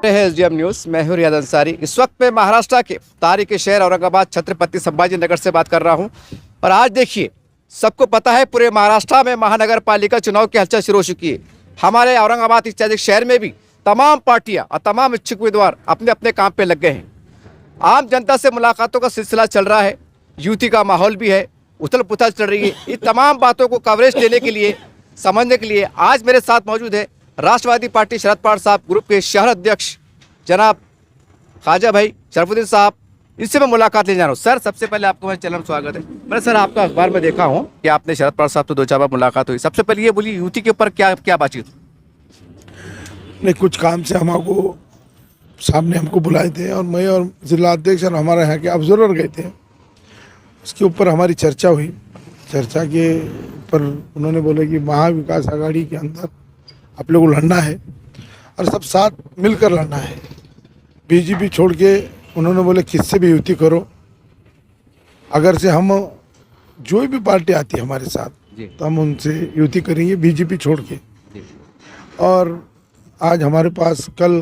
रहे हैं SDM news. मैं हूं रियाज अंसारी। इस वक्त मैं महाराष्ट्र के तारीखी शहर औरंगाबाद छत्रपति संभाजी नगर से बात कर रहा हूं और आज देखिए, सबको पता है पूरे महाराष्ट्र में महानगर पालिका चुनाव की हलचल शुरू हो चुकी है। हमारे औरंगाबाद इत्यादि शहर में भी तमाम पार्टियां और तमाम इच्छुक उम्मीदवार अपने अपने काम पे लग गए हैं। आम जनता से मुलाकातों का सिलसिला चल रहा है, युति का माहौल भी है, उथल पुथल चल रही है। इन तमाम बातों को कवरेज देने के लिए, समझने के लिए आज मेरे साथ मौजूद है राष्ट्रवादी पार्टी शरद पवार साहब ग्रुप के शहर अध्यक्ष जनाब ख्वाजा भाई शरफुद्दीन साहब। इनसे मैं मुलाकात ले जा रहा हूँ। सर, सबसे पहले आपको मेरे चैनल में स्वागत है। मैं सर, आपका अखबार में देखा हूँ कि आपने शरद पवार साहब तो 2-4 बार मुलाकात हुई। सबसे पहले ये बोलिए, युति के ऊपर क्या क्या बातचीत? नहीं, कुछ काम से हमको सामने हमको बुलाए थे और मैं और जिला अध्यक्ष और हमारे यहाँ के ऑब्जर्वर गए थे। उसके ऊपर हमारी चर्चा हुई। चर्चा के ऊपर उन्होंने बोले कि महाविकास आघाड़ी के अंदर आप लोगों को लड़ना है और सब साथ मिलकर लड़ना है। बीजेपी छोड़ के उन्होंने बोले किससे भी युति करो, अगर से हम जो भी पार्टी आती है हमारे साथ तो हम उनसे युति करेंगे बीजेपी छोड़ के। और आज हमारे पास कल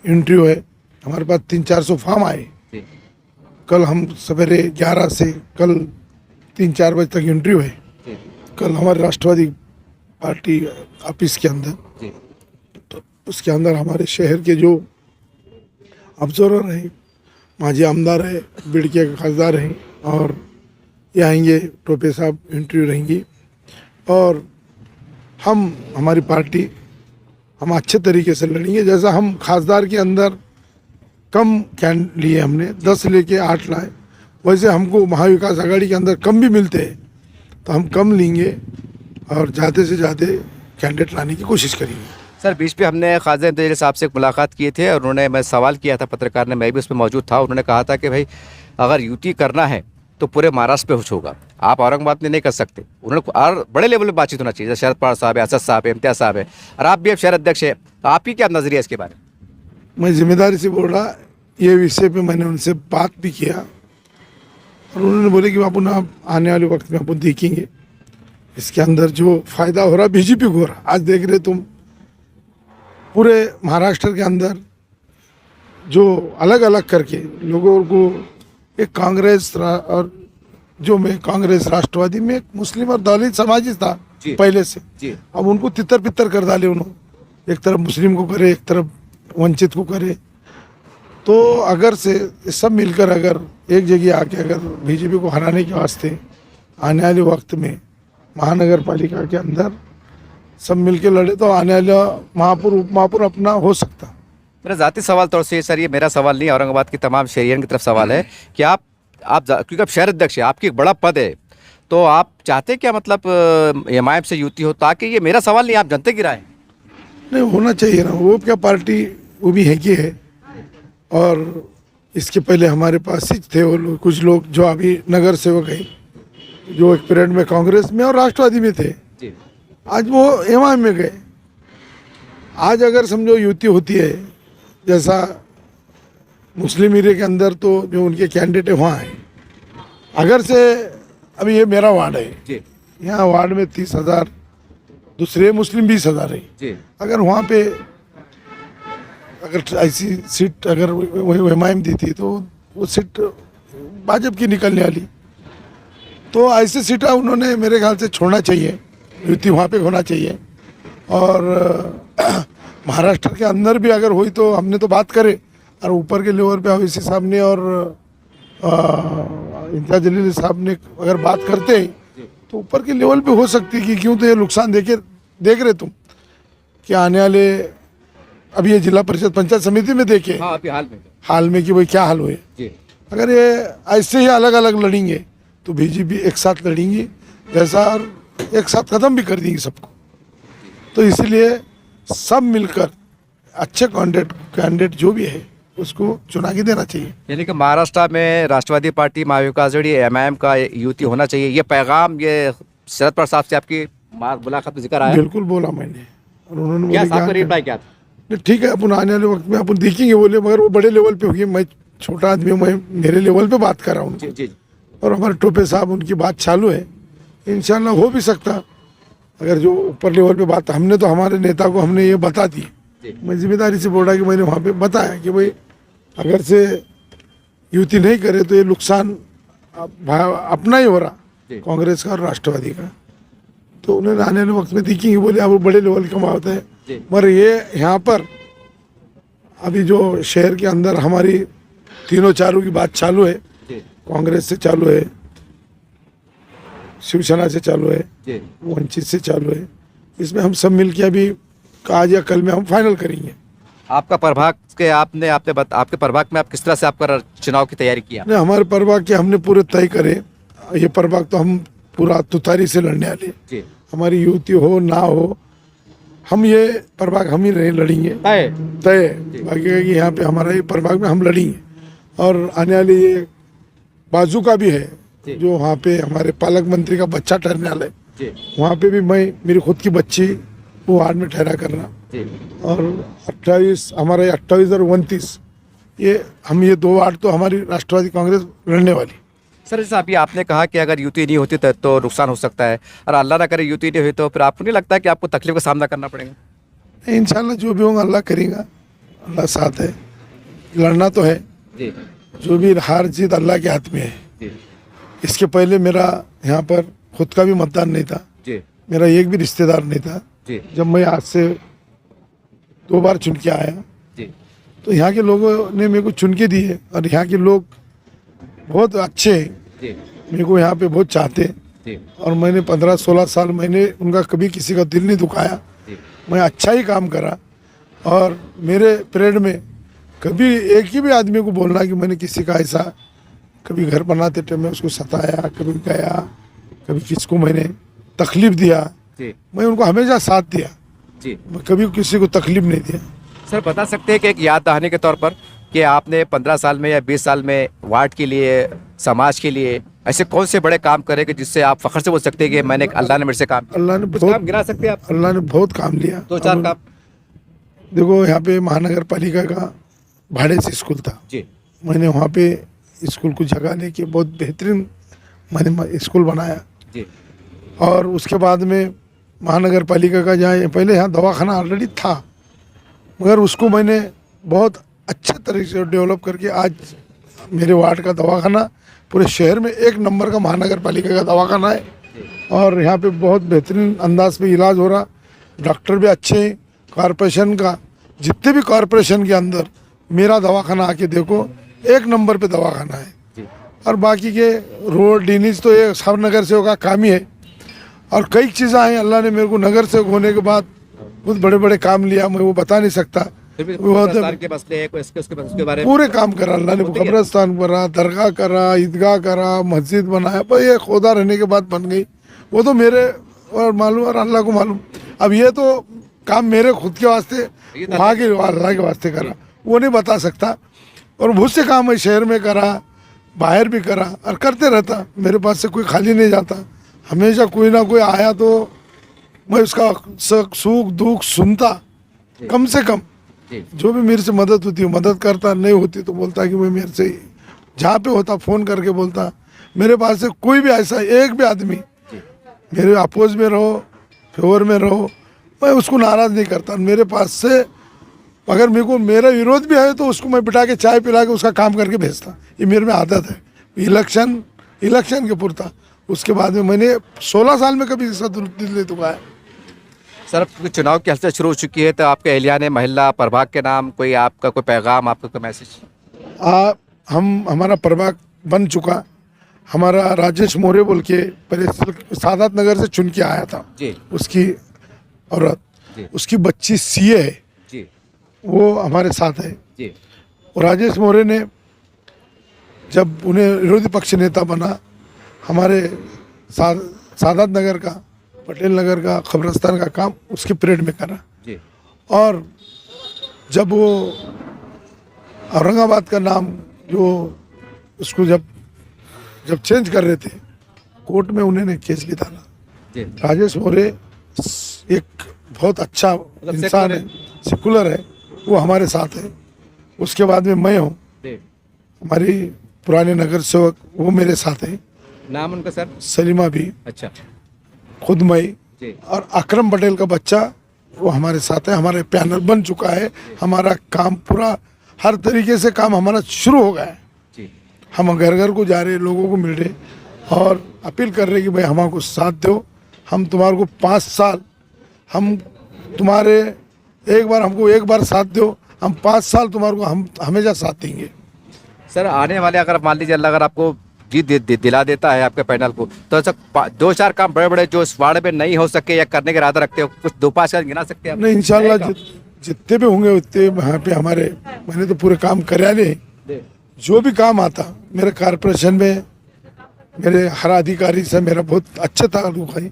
इंटरव्यू है, हमारे पास 300-400 फॉर्म आए। कल हम सवेरे 11 से कल 3-4 बजे तक इंटरव्यू है। कल हमारे राष्ट्रवादी पार्टी ऑफिस के अंदर, तो उसके अंदर हमारे शहर के जो ऑब्जर्वर हैं, माजी आमदार है, बिड़के के खासदार हैं और ये आएंगे, टोपे साहब इंटरव्यू रहेंगी। और हमारी पार्टी हम अच्छे तरीके से लड़ेंगे। जैसा हम खासदार के अंदर कम कैंड लिए, हमने 10 लेके 8 लाए, वैसे हमको महाविकास आघाड़ी के अंदर कम भी मिलते हैं तो हम कम लेंगे और ज़्यादा से ज़्यादा कैंडिडेट लाने की कोशिश करेंगे। सर, बीच में हमने ख्वाजा इंतजार साहब से एक मुलाकात किए थे और उन्होंने, मैं सवाल किया था पत्रकार ने, मैं भी उसमें मौजूद था। उन्होंने कहा था कि भाई अगर युति करना है तो पूरे महाराष्ट्र पे होगा, आप औरंगाबाद में नहीं कर सकते। उन्होंने और बड़े लेवल पे बातचीत होना चाहिए। शरद पवार साहब है, असद साहब है, इम्तियाज साहब है और आप भी अब शहर अध्यक्ष है, तो आपकी क्या नजरिया है इसके बारे में? मैं जिम्मेदारी से बोल रहा, ये विषय पे मैंने उनसे बात भी किया और उन्होंने बोले कि अपन आप आने वाले वक्त में अपन देखेंगे इसके अंदर जो फायदा हो रहा बीजेपी को हो रहा। आज देख रहे तुम पूरे महाराष्ट्र के अंदर जो अलग अलग करके लोगों को एक कांग्रेस और जो मैं कांग्रेस राष्ट्रवादी में एक मुस्लिम और दलित समाजी था पहले से, अब उनको तितर पितर कर डाले उन्होंने। एक तरफ मुस्लिम को करे, एक तरफ वंचित को करे। तो अगर से सब मिलकर अगर एक जगह आके अगर बीजेपी को हराने के वास्ते आने वाले वक्त में महानगर पालिका के अंदर सब मिलकर लड़े तो आने वाला महापौर उप महापौर अपना हो सकता। मेरा जाती सवाल तौर से सर, ये मेरा सवाल नहीं, औरंगाबाद के तमाम शहरियों की तरफ सवाल है कि आप क्योंकि आप शहर अध्यक्ष है, आपकी एक बड़ा पद है, तो आप चाहते क्या, मतलब एमआईएम से युति हो? ताकि ये मेरा सवाल नहीं, आप जनता की राय है। नहीं, होना चाहिए ना, वो क्या पार्टी वो भी है कि है। और इसके पहले हमारे पास ही थे वो लोग, कुछ लोग जो अभी नगर सेवक है, जो एक पीरियड में कांग्रेस में और राष्ट्रवादी में थे, आज वो एमआईएम में गए। आज अगर समझो युति होती है, जैसा मुस्लिम एरिया के अंदर तो जो उनके कैंडिडेट है वहाँ है, अगर से अभी ये मेरा वार्ड है, यहाँ वार्ड में 30,000, दूसरे मुस्लिम 20,000 है। अगर वहाँ पे अगर ऐसी सीट अगर वही एमआईएम दी थी तो वो सीट भाजपा की निकलने वाली। तो ऐसी सीटें उन्होंने मेरे ख्याल से छोड़ना चाहिए, युति वहाँ पे होना चाहिए। और महाराष्ट्र के अंदर भी अगर हुई तो हमने तो बात करे, और ऊपर के लेवल पे ओवैसी साहब ने और इम्तियाज जलील साहब ने अगर बात करते तो ऊपर के लेवल पे हो सकती कि क्यों तो ये नुकसान देख रहे तुम कि आने वाले अभी ये जिला परिषद पंचायत समिति में देखे हाल में कि भाई क्या हाल हुए। अगर ये ऐसे ही अलग अलग लड़ेंगे तो बीजेपी एक साथ लड़ेंगी जैसा, और एक साथ खत्म भी कर देंगी सबको। तो इसीलिए सब मिलकर अच्छे कैंडिडेट जो भी है उसको चुना के देना चाहिए। यानी कि महाराष्ट्र में राष्ट्रवादी पार्टी, महाविकास आघाड़ी, एमआईएम का युति होना चाहिए, ये पैगाम ये शरद पवार साहब से आपकी मुलाकात में जिक्र आया? बिल्कुल बोला मैंने, और उन्होंने क्या ठीक है अपन आने वाले वक्त में अपन देखेंगे बोले, मगर वो बड़े लेवल पे होगी। मैं छोटा आदमी, मैं मेरे लेवल पे बात कर रहा हूँ और हमारे टोपे साहब उनकी बात चालू है, इंशाल्लाह हो भी सकता। अगर जो ऊपर लेवल पे बात, हमने तो हमारे नेता को हमने ये बता दी जी। मैं जिम्मेदारी से बोल रहा कि मैंने वहाँ पे बताया कि भाई अगर से युति नहीं करे तो ये नुकसान अपना ही हो रहा, जी। कांग्रेस का और राष्ट्रवादी का। तो उन्होंने आने वाले वक्त में देखेंगे, बोले अब बड़े लेवल का माहौल है। जी। मगर ये यहाँ पर अभी जो शहर के अंदर हमारी तीनों चारों की बात चालू है, जी। कांग्रेस से चालू है, शिवसेना से चालू है, जी। वंचित से चालू है। इसमें हम सब मिलके अभी आज या कल में हम फाइनल करेंगे। आपका प्रभाग के आपके प्रभाग में आप किस तरह से आपका चुनाव की तैयारी किया? नहीं, हमारे प्रभाग के हमने पूरे तय करे। ये प्रभाग तो हम पूरा तुतारी से लड़ने वाले। जी। हमारी युति हो ना हो, हम ये प्रभाग हम ही नहीं लड़ेंगे, तय। बाकी है कि यहाँ पे हमारा ये प्रभाग में हम लड़ेंगे। और आने वाली ये बाजू का भी है, जो वहाँ पे हमारे पालक मंत्री का बच्चा ठहरने वाला है, जी। वहाँ पे भी मैं मेरी खुद की बच्ची वो वार्ड में ठहरा करना। जी। और 28 हमारे 28 और 29 ये दो वार्ड तो हमारी राष्ट्रवादी कांग्रेस लड़ने वाली। सर, जैसा अभी आपने कहा कि अगर युति नहीं होती तो नुकसान हो सकता है, और अल्लाह ना करे युति नहीं हुई तो फिर आपको नहीं लगता है कि आपको तकलीफ का सामना करना पड़ेगा? इंशाल्लाह जो भी होगा अल्लाह करेगा, अल्लाह साथ है। लड़ना तो है, जी। जो भी हार जीत अल्लाह के हाथ में है। जी। इसके पहले मेरा यहाँ पर खुद का भी मतदान नहीं था, जी। मेरा एक भी रिश्तेदार नहीं था। जी। जब मैं आज से 2 बार चुन के आया, जी। तो यहाँ के लोगों ने मेरे को चुन के दिए, और यहाँ के लोग बहुत अच्छे हैं, जी। मेरे को यहाँ पे बहुत चाहते हैं। जी। और मैंने 15-16 साल मैंने उनका कभी किसी का दिल नहीं दुखाया। जी। मैं अच्छा ही काम करा, और मेरे परेड में कभी एक ही भी आदमी को बोलना कि मैंने किसी का ऐसा कभी घर बनाते टाइम में उसको सताया, कभी गया, कभी किसको मैंने तकलीफ दिया, जी। मैं उनको हमेशा साथ दिया। जी। मैं कभी किसी को तकलीफ नहीं दिया। सर, बता सकते हैं कि एक याद दहानी के तौर पर कि आपने 15 साल में या 20 साल में वार्ड के लिए, समाज के लिए ऐसे कौन से बड़े काम करे कि जिससे आप फख्र से बोल सकते हैं कि मैंने अल्लाह ने मेरे से काम किया? अल्लाह ने कुछ बहुत काम गिरा सकते हैं आप? अल्लाह ने बहुत काम लिया। 2-4 काम। देखो, यहाँ पे महानगर पालिका का भाड़े से स्कूल था, जी। मैंने वहाँ पे स्कूल को जगह लेके बहुत बेहतरीन मैंने स्कूल बनाया। जी। और उसके बाद में महानगर पालिका का जहाँ पहले यहाँ दवाखाना ऑलरेडी था, मगर उसको मैंने बहुत अच्छे तरीके से डेवलप करके आज मेरे वार्ड का दवाखाना पूरे शहर में 1 नंबर का महानगर पालिका का दवाखाना है। और यहाँ पे बहुत बेहतरीन अंदाज में इलाज हो रहा, डॉक्टर भी अच्छे हैं। कॉरपोरेशन का जितने भी कॉरपोरेशन के अंदर मेरा दवाखाना आके देखो, 1 नंबर पे दवाखाना है। जी। और बाकी के रोड ड्रेनेज तो ये सब नगर सेवक का काम ही है। और कई चीज़ें हैं, अल्लाह ने मेरे को नगर सेवक होने के बाद बहुत बड़े बड़े काम लिया, मैं वो बता नहीं सकता। फिर भी वो होते- कब्रिस्तान के मसले हैं, कोई उसके बारे में पूरे काम करा अल्लाह ने। कब्रस्तान करा, दरगाह करा, ईदगाह करा, मस्जिद बनाया, पर ये खुदा रहने के बाद बन गई। वो तो मेरे और मालूम और अल्लाह को मालूम। अब ये तो काम मेरे खुद के वास्ते, वहाँ के अल्लाह के वास्ते करा, वो नहीं बता सकता। और बहुत से काम है शहर में करा, बाहर भी करा, और करते रहता। मेरे पास से कोई खाली नहीं जाता, हमेशा कोई ना कोई आया तो मैं उसका सुख दुख सुनता, कम से कम जी। जो भी मेरे से मदद होती है मदद करता, नहीं होती तो बोलता कि मैं मेरे से जहाँ पे होता फ़ोन करके बोलता। मेरे पास से कोई भी ऐसा एक भी आदमी मेरे अपोज में रहो, फेवर में रहो, मैं उसको नाराज़ नहीं करता। मेरे पास से अगर मेरे को मेरा विरोध भी है तो उसको मैं बिठा के चाय पिला के उसका काम करके भेजता। ये मेरे में आदत है। इलेक्शन के पुरता, उसके बाद में मैंने 16 साल में कभी इसका दिल नहीं दुखाया। सर, क्योंकि चुनाव की हलचल शुरू हो चुकी है, तो आपके एहलियान महिला प्रभाग के नाम कोई आपका कोई पैगाम, आपका कोई मैसेज? हमारा प्रभाग बन चुका। हमारा राजेश मोरे बोल के पहले सादात नगर से चुन के आया था जी। उसकी औरत, जी। उसकी बच्ची सीए है, जी। वो हमारे साथ है। जी। और राजेश मोरे ने जब उन्हें विरोधी पक्ष नेता बना, हमारे सादात नगर का, पटेल नगर का, कब्रस्तान का काम उसके पीरियड में करा। जी। और जब वो औरंगाबाद का नाम जो उसको जब चेंज कर रहे थे, कोर्ट में उन्होंने केस भी डाला। जी। राजेश मोरे एक बहुत अच्छा इंसान है, सेकुलर है, वो हमारे साथ है। उसके बाद में मैं हूँ, जी। हमारी पुराने नगर सेवक वो मेरे साथ है। नाम उनका सर? सलीमा भी, अच्छा। खुद मैं, जी। और अकरम पटेल का बच्चा वो हमारे साथ है, हमारे पैनल बन चुका है, हमारा काम पूरा हर तरीके से काम हमारा शुरू हो गया है। जी हम घर घर को जा रहे, लोगों को मिल रहे और अपील कर रहे कि भाई हमारे साथ दो, हम तुम्हारे को 5 साल, हम तुम्हारे एक बार साथ दो, हम 5 साल तुम्हारे को हम हमेशा साथ देंगे। सर, आने वाले अगर मान लीजिए अल्लाह अगर आपको जीत दिला देता है आपके पैनल को, तो ऐसा 2-4 काम बड़े बड़े जो इस वार्ड में नहीं हो सके या करने का इरादा रखते हो, कुछ 2-5 का गिना सकते हैं आप? नहीं, इंशाल्लाह जितने भी होंगे उतने यहाँ पे हमारे, मैंने तो पूरे काम कराने, जो भी काम आता मेरे कॉर्पोरेशन में, मेरे हर अधिकारी से मेरा बहुत अच्छा ताल्लुक है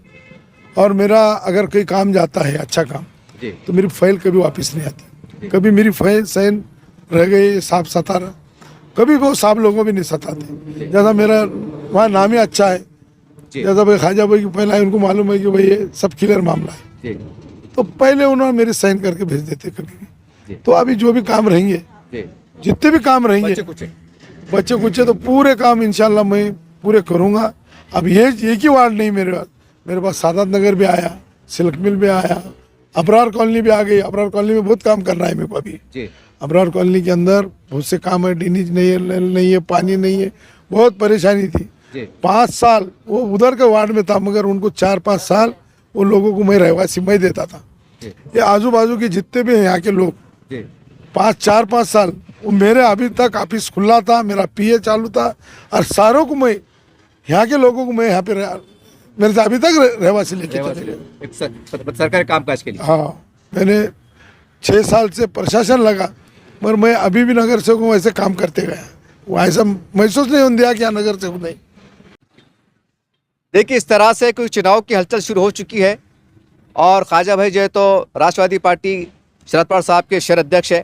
और मेरा अगर कोई काम जाता है अच्छा काम जी तो मेरी फाइल कभी वापस नहीं आती, कभी मेरी फाइल साइन रह गई, साफ सतारा, कभी वो साहब लोगों भी नहीं सताते। जैसा मेरा वहाँ नाम ही अच्छा है, जैसा भाई ख्वाजा भाई की फाइल आई, उनको मालूम है कि भाई ये सब क्लियर मामला है, तो पहले उन्होंने मेरे साइन करके भेज देते कभी भी। तो अभी जो भी काम रहेंगे, जितने भी काम रहेंगे बच्चे कुछ तो पूरे काम इंशाल्लाह मैं पूरे करूँगा। अब ये एक ही वार्ड नहीं, मेरे पास सादात नगर भी आया, सिल्क मिल भी आया, अबरार कॉलोनी भी आ गई। अबरार कॉलोनी में बहुत काम करना है मेरे को अभी। अबरार कॉलोनी के अंदर बहुत से काम है, ड्रेनेज नहीं है, नल नहीं है, पानी नहीं है, बहुत परेशानी थी। 5 साल वो उधर के वार्ड में था, मगर उनको 4-5 साल उन लोगों को मैं रहवासी मैं देता था। ये आजू बाजू के जितने भी हैं यहाँ के लोग, 4-5 साल वो मेरे अभी तक ऑफिस खुला था, मेरा पीए चालू था और सारों को मैं यहाँ के लोगों को मैं यहाँ पे मेरे से अभी तक रहवासी लेके चले गए सरकारी कामकाज के लिए। हाँ, मैंने 6 साल से प्रशासन लगा, मगर मैं अभी भी नगर सेवक हूँ, ऐसे काम करते गए। वो ऐसा महसूस नहीं होने दिया कि यहाँ नगर सेवक नहीं। देखिए, इस तरह से कोई चुनाव की हलचल शुरू हो चुकी है और ख्वाजा भाई जो है तो राष्ट्रवादी पार्टी शरद पवार साहब के शहर अध्यक्ष है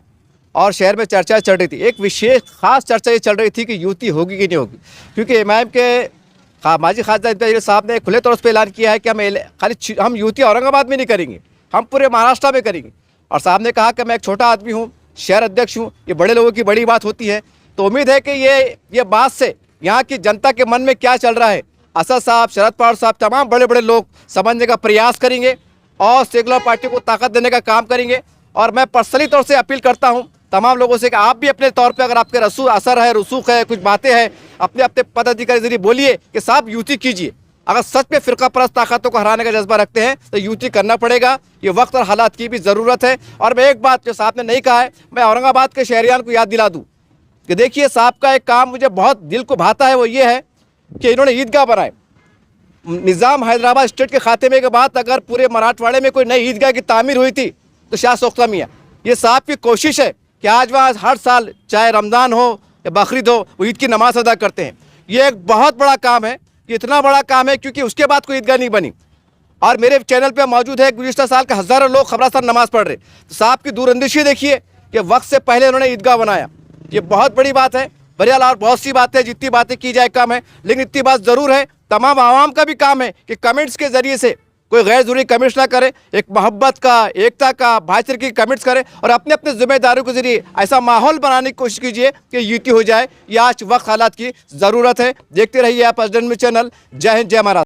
और शहर में चर्चा चल रही थी। एक विशेष खास चर्चा ये चल रही थी कि युति होगी कि नहीं होगी, क्योंकि इमाम के माजी ख्वाजा इब्राहिम साहब ने खुले तौर पर ऐलान किया है कि हम युति औरंगाबाद में नहीं करेंगे, हम पूरे महाराष्ट्र में करेंगे। और साहब ने कहा कि मैं एक छोटा आदमी हूँ, शहर अध्यक्ष हूँ, ये बड़े लोगों की बड़ी बात होती है। तो उम्मीद है कि ये बात से यहाँ की जनता के मन में क्या चल रहा है, असद साहब, शरद पवार साहब, तमाम बड़े बड़े लोग समझने का प्रयास करेंगे और सेकुलर पार्टी को ताकत देने का काम करेंगे। और मैं पर्सनली तौर से अपील करता हूँ तमाम लोगों से कि आप भी अपने तौर पे, अगर आपके असर है, रसूख है, कुछ बातें हैं, अपने अपने पदाधिकारी जरिए बोलिए कि साहब युति कीजिए। अगर सच में फिरका परस्त ताकतों को हराने का जज्बा रखते हैं तो युति करना पड़ेगा। ये वक्त और हालात की भी ज़रूरत है। और मैं एक बात जो साहब ने नहीं कहा है, मैं औरंगाबाद के शहरियान को याद दिला दूँ कि देखिए, साहब का एक काम मुझे बहुत दिल को भाता है, वो ये है कि इन्होंने ईदगाह बनाए। निज़ाम हैदराबाद स्टेट के खात्मे के बाद अगर पूरे मराठवाड़े में कोई नई ईदगाह की तामीर हुई थी तो शाह सोख्ता मियाँ, ये साहब की कोशिश है कि आज वहाँ हर साल चाहे रमज़ान हो या बकरीद हो, वो ईद की नमाज अदा करते हैं। ये एक बहुत बड़ा काम है, ये इतना बड़ा काम है क्योंकि उसके बाद कोई ईदगाह नहीं बनी। और मेरे चैनल पे मौजूद है, गुज़िश्ता साल के हज़ारों लोग खबरस्तान नमाज़ पढ़ रहे। तो साहब की दूरअंदेशी देखिए कि वक्त से पहले उन्होंने ईदगाह बनाया, ये बहुत बड़ी बात है। बहरहाल और बहुत सी बातें, जितनी बातें की जाए कम है, लेकिन इतनी बात ज़रूर है, तमाम आवाम का भी काम है कि कमेंट्स के ज़रिए से कोई गैर ज़रूरी कमेंट्स ना करे, एक मोहब्बत का, एकता का, भाईचारे की कमेंट्स करे और अपने अपने जिम्मेदारियों के जरिए ऐसा माहौल बनाने की कोशिश कीजिए कि युति हो जाए। ये आज वक्त हालात की ज़रूरत है। देखते रहिए आप एसडीएन न्यूज़ चैनल। जय हिंद, जय महाराष्ट्र।